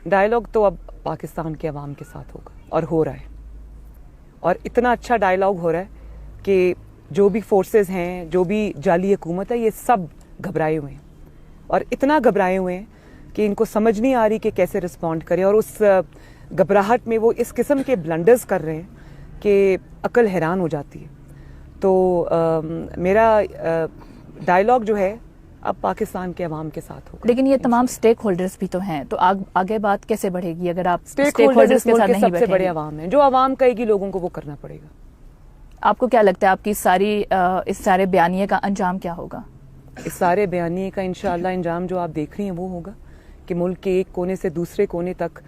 Dialogue تو اب پاکستان کے عوام کے ساتھ ہوگا اور ہو رہا ہے, اور اتنا اچھا ڈائلاگ ہو رہا ہے کہ جو بھی فورسز ہیں, جو بھی جعلی حکومت ہے, یہ سب گھبرائے ہوئے ہیں, اور اتنا گھبرائے ہوئے ہیں کہ ان کو سمجھ نہیں آ رہی کہ کیسے رسپونڈ کریں, اور اس گھبراہٹ میں وہ اس قسم کے بلنڈرز کر رہے ہیں کہ عقل حیران ہو جاتی ہے. تو میرا ڈائلاگ جو ہے اب پاکستان کے عوام کے ساتھ ہوگا. لیکن یہ تمام سٹیک ہولڈرز بھی تو ہیں, تو آگے بات کیسے بڑھے گی اگر آپ سٹیک ہولڈرز کے ساتھ نہیں بیٹھیں گے؟ سب سے بڑے عوام ہیں, جو عوام کہے گی لوگوں کو وہ کرنا پڑے گا. آپ کو کیا لگتا ہے آپ کی اس سارے بیانیے کا انجام کیا ہوگا؟ اس سارے بیانیے کا انشاءاللہ انجام جو آپ دیکھ رہی ہیں وہ ہوگا کہ ملک کے ایک کونے سے دوسرے کونے تک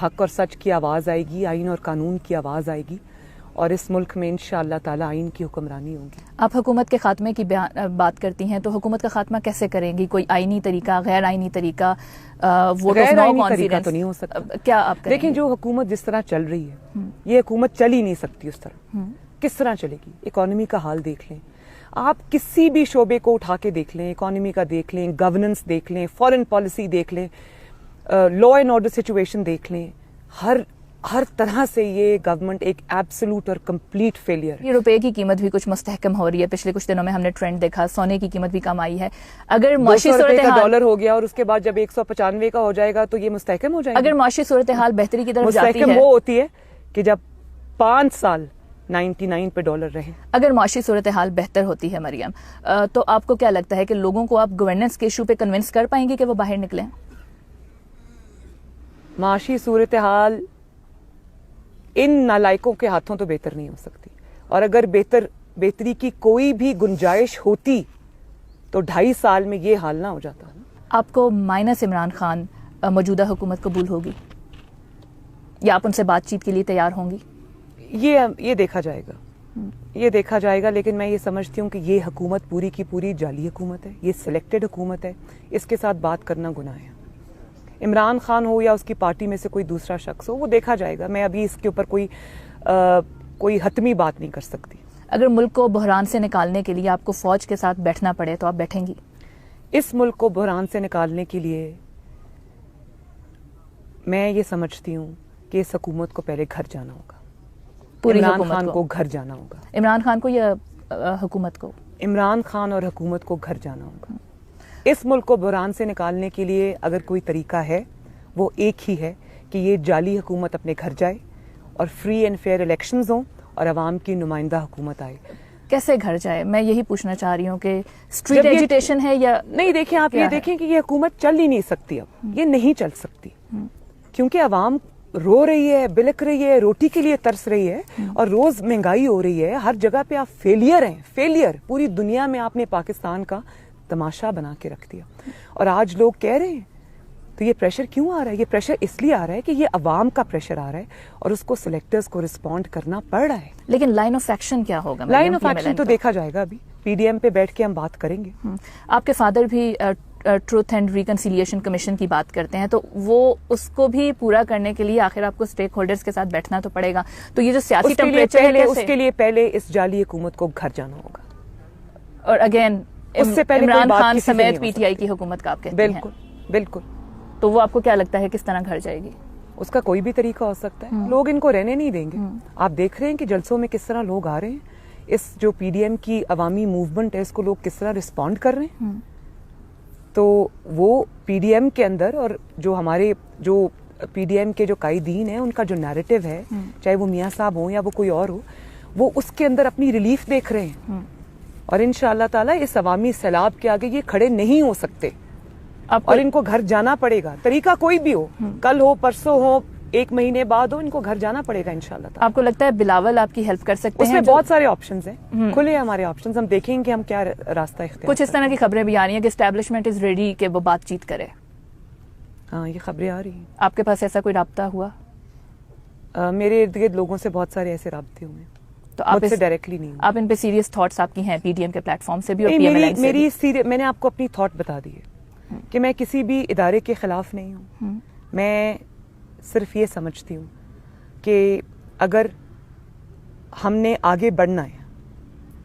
حق اور سچ کی آواز آئے گی, آئین اور قانون کی آواز آئے گی, اور اس ملک میں انشاءاللہ تعالی آئین کی حکمرانی ہوگی. آپ حکومت کے خاتمے کی بات کرتی ہیں, تو حکومت کا خاتمہ کیسے کریں گی؟ کوئی آئینی طریقہ, غیر آئینی طریقہ, غیر آئینی طریقہ تو نہیں ہو سکتا. کیا آپ دیکھیں جو حکومت جس طرح چل رہی ہے, یہ حکومت چل ہی نہیں سکتی اس طرح. کس طرح چلے گی؟ اکانومی کا حال دیکھ لیں آپ, کسی بھی شعبے کو اٹھا کے دیکھ لیں, اکانومی کا دیکھ لیں, گورننس دیکھ لیں, فارن پالیسی دیکھ لیں, لا اینڈ آرڈر سچویشن دیکھ لیں, ہر طرح سے یہ گورنمنٹ ایک ایبسولوٹ اور کمپلیٹ فیلئر ہے. یہ روپے کی قیمت بھی کچھ مستحکم ہو رہی ہے, پچھلے کچھ دنوں میں ہم نے ٹرینڈ دیکھا, سونے کی قیمت بھی کم آئی ہے. اگر معاشی صورتحال ڈالر ہو گیا اور اس کے بعد جب 195 کا ہو جائے گا تو یہ مستحکم ہو جائے گا. اگر معاشی صورتحال بہتری کی طرف جاتی ہے, مستحکم وہ ہوتی ہے کہ جب 5 سال 99 پہ ڈالر رہے. اگر معاشی صورتحال بہتر ہوتی ہے مریم, تو آپ کو کیا لگتا ہے کہ لوگوں کو آپ گورننس کے ایشو پہ کنونس کر پائیں گے کہ وہ باہر نکلیں؟ معاشی صورتحال ان نالائکوں کے ہاتھوں تو بہتر نہیں ہو سکتی, اور اگر بہتری کی کوئی بھی گنجائش ہوتی تو 2.5 سال میں یہ حال نہ ہو جاتا. آپ کو مائنس عمران خان موجودہ حکومت قبول ہوگی, یا آپ ان سے بات چیت کے لیے تیار ہوں گی؟ یہ دیکھا جائے گا, یہ دیکھا جائے گا. لیکن میں یہ سمجھتی ہوں کہ یہ حکومت پوری کی پوری جعلی حکومت ہے, یہ سلیکٹڈ حکومت ہے, اس کے ساتھ بات کرنا گناہ ہے. عمران خان ہو یا اس کی پارٹی میں سے کوئی دوسرا شخص ہو, وہ دیکھا جائے گا. میں ابھی اس کے اوپر کوئی حتمی بات نہیں کر سکتی. اگر ملک کو بحران سے نکالنے کے لیے آپ کو فوج کے ساتھ بیٹھنا پڑے تو آپ بیٹھیں گی؟ اس ملک کو بحران سے نکالنے کے لیے میں یہ سمجھتی ہوں کہ اس حکومت کو پہلے گھر جانا ہوگا. عمران خان کو گھر جانا ہوگا. عمران خان کو یا حکومت کو؟ عمران خان اور حکومت کو گھر جانا ہوگا. اس ملک کو بحران سے نکالنے کے لیے اگر کوئی طریقہ ہے وہ ایک ہی ہے کہ یہ جعلی حکومت اپنے گھر جائے اور فری اینڈ فیئر الیکشنز ہوں اور عوام کی نمائندہ حکومت آئے. کیسے گھر جائے؟ میں یہی پوچھنا چاہ رہی ہوں کہ اسٹریٹ ایجیٹیشن ہے یا نہیں. دیکھیں آپ یہ دیکھیں کہ یہ حکومت چل ہی نہیں سکتی, اب یہ نہیں چل سکتی کیونکہ عوام رو رہی ہے, بلک رہی ہے, روٹی کے لیے ترس رہی ہے, اور روز مہنگائی ہو رہی ہے. ہر جگہ پہ آپ فیلئر ہیں, فیلئر. پوری دنیا میں آپ نے پاکستان کا تماشا بنا کے رکھ دیا, اور آج لوگ کہہ رہے ہیں. تو یہ پریشر کیوں آ رہا ہے؟ یہ پریشر اس لیے آ رہا ہے کہ یہ عوام کا پریشر آ رہا ہے اور اس کو سلیکٹرز کو رسپونڈ کرنا پڑ رہا ہے. لیکن لائن آف ایکشن کیا ہوگا؟ لائن آف ایکشن تو دیکھا جائے گا. ابھی پی ڈی ایم پہ بیٹھ کے ہم بات کریں گے. آپ کے فادر بھی ٹروتھ اینڈ ریکنسیلیشن کمیشن کی بات کرتے ہیں, تو وہ اس کو بھی پورا کرنے کے لیے آخر آپ کو اسٹیک ہولڈرز کے ساتھ بیٹھنا تو پڑے گا. تو یہ جو سیاسی ٹیمپریچر ہے, اس کے لیے پہلے اس جعلی حکومت کو گھر جانا ہوگا. اور اگین عمران خان سمیت پی ٹی آئی کی حکومت کا آپ کہتے ہیں؟ بالکل بالکل. تو وہ آپ کو کیا لگتا ہے کس طرح گھر جائے گی؟ اس کا کوئی بھی طریقہ ہو سکتا ہے. لوگ ان کو رہنے نہیں دیں گے. آپ دیکھ رہے ہیں کہ جلسوں میں کس طرح لوگ آ رہے ہیں. اس جو پی ڈی ایم کی عوامی موومنٹ ہے اس کو لوگ کس طرح رسپونڈ کر رہے ہیں. تو وہ پی ڈی ایم کے اندر, اور جو پی ڈی ایم کے جو قائدین ہیں ان کا جو نیریٹو ہے, چاہے وہ میاں صاحب ہوں یا وہ کوئی اور ہو, وہ اس کے اندر اپنی ریلیف دیکھ رہے ہیں. اور انشاءاللہ تعالی اس عوامی سیلاب کے آگے یہ کھڑے نہیں ہو سکتے, اور ان کو گھر جانا پڑے گا. طریقہ کوئی بھی ہو, کل ہو, پرسوں ہو, 1 مہینے بعد ہو, ان کو گھر جانا پڑے گا انشاءاللہ تعالی. آپ کو لگتا ہے بلاول آپ کی ہیلپ کر سکتے ہیں؟ اس میں بہت سارے آپشنز ہیں, کھلے ہمارے آپشنز. ہم دیکھیں گے ہم کیا راستہ اختیار. کچھ اس طرح کی خبریں بھی آ رہی ہیں کہ اسٹیبلشمنٹ از ریڈی کہ وہ بات چیت کرے. ہاں, یہ خبریں آ رہی ہیں. آپ کے پاس ایسا کوئی رابطہ ہوا؟ میرے ارد گرد لوگوں سے بہت سارے ایسے رابطے ہوئے, تو آپ سے ڈائریکٹلی نہیں. آپ ان پہ سیریس تھاٹس آپ کی ہیں پی ڈی ایم کے پلیٹ فارم سے بھی اور پی ایم ایل این سے بھی؟ میں نے آپ کو اپنی تھاٹ بتا دی ہے کہ میں کسی بھی ادارے کے خلاف نہیں ہوں. میں صرف یہ سمجھتی ہوں کہ اگر ہم نے آگے بڑھنا ہے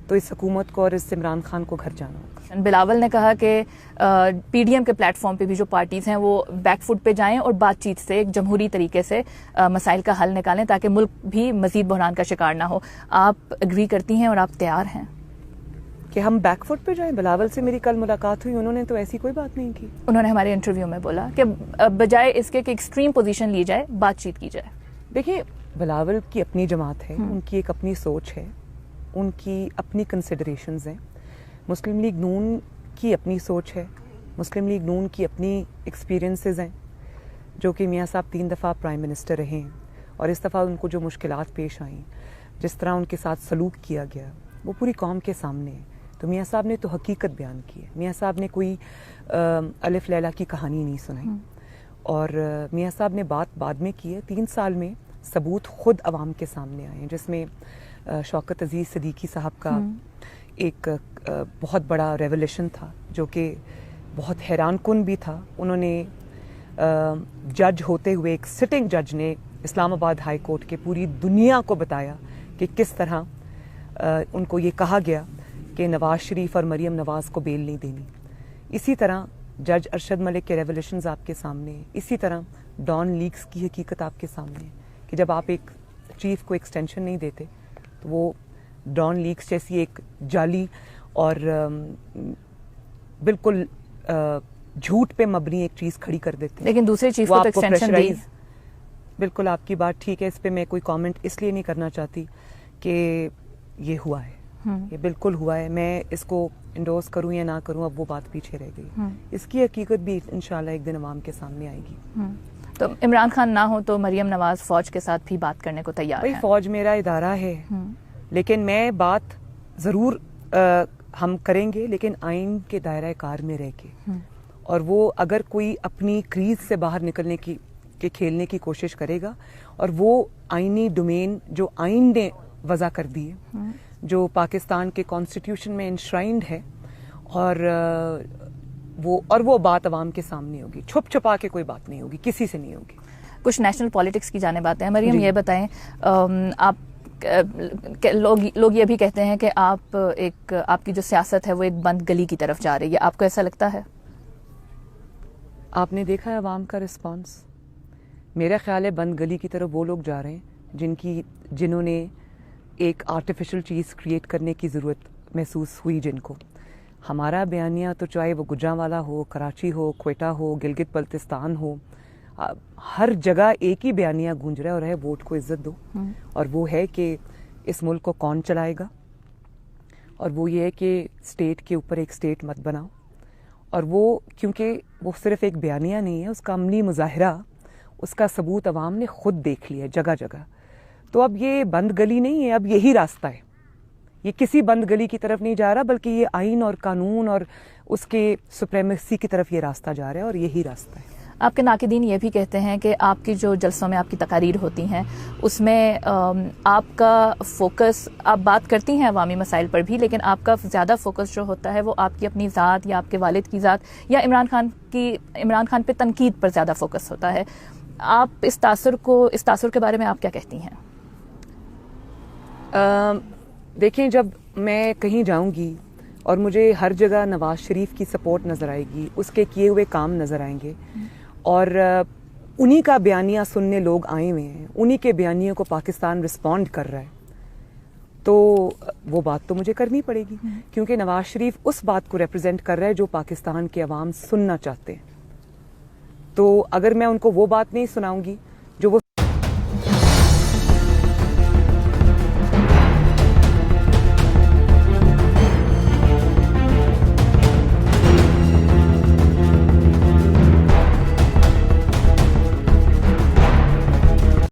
تو اس حکومت کو اور اس عمران خان کو گھر جانا ہوگا. بلاول نے کہا کہ پی ڈی ایم کے پلیٹ فارم پہ بھی جو پارٹیز ہیں وہ بیک فٹ پہ جائیں اور بات چیت سے ایک جمہوری طریقے سے مسائل کا حل نکالیں تاکہ ملک بھی مزید بحران کا شکار نہ ہو. آپ اگری کرتی ہیں اور آپ تیار ہیں کہ ہم بیک فٹ پہ جائیں؟ بلاول سے میری کل ملاقات ہوئی, انہوں نے تو ایسی کوئی بات نہیں کی. انہوں نے ہمارے انٹرویو میں بولا کہ بجائے اس کے کہ ایکسٹریم پوزیشن لی جائے, بات چیت کی جائے. دیکھیے, بلاول کی اپنی جماعت ہے, ان کی ایک اپنی سوچ ہے, ان کی اپنی کنسیڈریشنز ہیں. مسلم لیگ نون کی اپنی سوچ ہے, مسلم لیگ نون کی اپنی ایکسپیرینسز ہیں, جو کہ میاں صاحب 3 دفعہ پرائم منسٹر رہے ہیں, اور اس دفعہ ان کو جو مشکلات پیش آئیں, جس طرح ان کے ساتھ سلوک کیا گیا, وہ پوری قوم کے سامنے ہے. تو میاں صاحب نے تو حقیقت بیان کی ہے. میاں صاحب نے کوئی الف لیلا کی کہانی نہیں سنائی, اور میاں صاحب نے بات بعد میں کی ہے. 3 سال میں ثبوت خود عوام کے سامنے آئے ہیں, جس میں شوکت عزیز صدیقی صاحب کا ایک بہت بڑا ریولیشن تھا, جو کہ بہت حیران کن بھی تھا. انہوں نے جج ہوتے ہوئے, ایک سٹنگ جج نے اسلام آباد ہائی کورٹ کے پوری دنیا کو بتایا کہ کس طرح ان کو یہ کہا گیا کہ نواز شریف اور مریم نواز کو بیل نہیں دینی. اسی طرح جج ارشد ملک کے ریولیشنز آپ کے سامنے ہیں. اسی طرح ڈان لیگز کی حقیقت آپ کے سامنے ہے کہ جب آپ ایک چیف کو ایکسٹینشن نہیں دیتے تو وہ ڈان لیگز جیسی ایک جعلی اور بالکل جھوٹ پہ مبنی ایک چیز کھڑی کر دیتے ہیں. لیکن دوسرے چیف کو ایکسٹینشن دی. بالکل آپ کی بات ٹھیک ہے, اس پہ میں کوئی کامنٹ اس لیے نہیں کرنا چاہتی کہ یہ ہوا ہے, یہ بالکل ہوا ہے. میں اس کو انڈورس کروں یا نہ کروں, اب وہ بات پیچھے رہ گئی. اس کی حقیقت بھی انشاءاللہ ایک دن عوام کے سامنے آئے گی. تو عمران خان نہ ہو تو مریم نواز فوج کے ساتھ بھی بات کرنے کو تیار ہے. فوج میرا ادارہ ہے, لیکن میں بات ضرور ہم کریں گے, لیکن آئین کے دائرہ کار میں رہ کے. اور وہ اگر کوئی اپنی کریز سے باہر نکلنے کی کھیلنے کی کوشش کرے گا, اور وہ آئینی ڈومین جو آئین نے وضع کر دی ہے, جو پاکستان کے کانسٹیٹیوشن میں انشرائنڈ ہے, اور وہ بات عوام کے سامنے ہوگی. چھپ چھپا کے کوئی بات نہیں ہوگی, کسی سے نہیں ہوگی. کچھ نیشنل پالیٹکس کی جانب آتے ہیں. مریم یہ بتائیں, آپ لوگ یہ بھی کہتے ہیں کہ آپ کی جو سیاست ہے وہ ایک بند گلی کی طرف جا رہی ہے, آپ کو ایسا لگتا ہے؟ آپ نے دیکھا ہے عوام کا رسپانس. میرا خیال ہے بند گلی کی طرف وہ لوگ جا رہے ہیں جنہوں نے ایک آرٹیفیشل چیز کریٹ کرنے کی ضرورت محسوس ہوئی. جن کو ہمارا بیانیہ تو چاہے وہ گجرانوالہ ہو, کراچی ہو, کوئٹہ ہو, گلگت بلتستان ہو, ہر جگہ ایک ہی بیانیہ گونج رہا ہے, اور ہے ووٹ کو عزت دو. اور وہ ہے کہ اس ملک کو کون چلائے گا, اور وہ یہ ہے کہ اسٹیٹ کے اوپر ایک اسٹیٹ مت بناؤ. اور وہ کیونکہ وہ صرف ایک بیانیہ نہیں ہے, اس کا عملی مظاہرہ, اس کا ثبوت عوام نے خود دیکھ لیا جگہ جگہ. تو اب یہ بند گلی نہیں ہے, اب یہی راستہ ہے. یہ کسی بند گلی کی طرف نہیں جا رہا, بلکہ یہ آئین اور قانون اور اس کے سپریمیسی کی طرف یہ راستہ جا رہا ہے, اور یہی راستہ ہے. آپ کے ناقدین یہ بھی کہتے ہیں کہ آپ کی جو جلسوں میں آپ کی تقاریر ہوتی ہیں اس میں آپ کا فوکس, آپ بات کرتی ہیں عوامی مسائل پر بھی, لیکن آپ کا زیادہ فوکس جو ہوتا ہے وہ آپ کی اپنی ذات یا آپ کے والد کی ذات یا عمران خان پہ تنقید پر زیادہ فوکس ہوتا ہے. آپ اس تاثر کے بارے میں آپ کیا کہتی ہیں؟ دیکھیں, جب میں کہیں جاؤں گی اور مجھے ہر جگہ نواز شریف کی سپورٹ نظر آئے گی, اس کے کیے ہوئے کام نظر آئیں گے, اور انہی کا بیانیہ سننے لوگ آئے ہوئے ہیں, انہی کے بیانیوں کو پاکستان رسپونڈ کر رہا ہے, تو وہ بات تو مجھے کرنی پڑے گی, کیونکہ نواز شریف اس بات کو ریپرزینٹ کر رہا ہے جو پاکستان کے عوام سننا چاہتے ہیں. تو اگر میں ان کو وہ بات نہیں سناؤں گی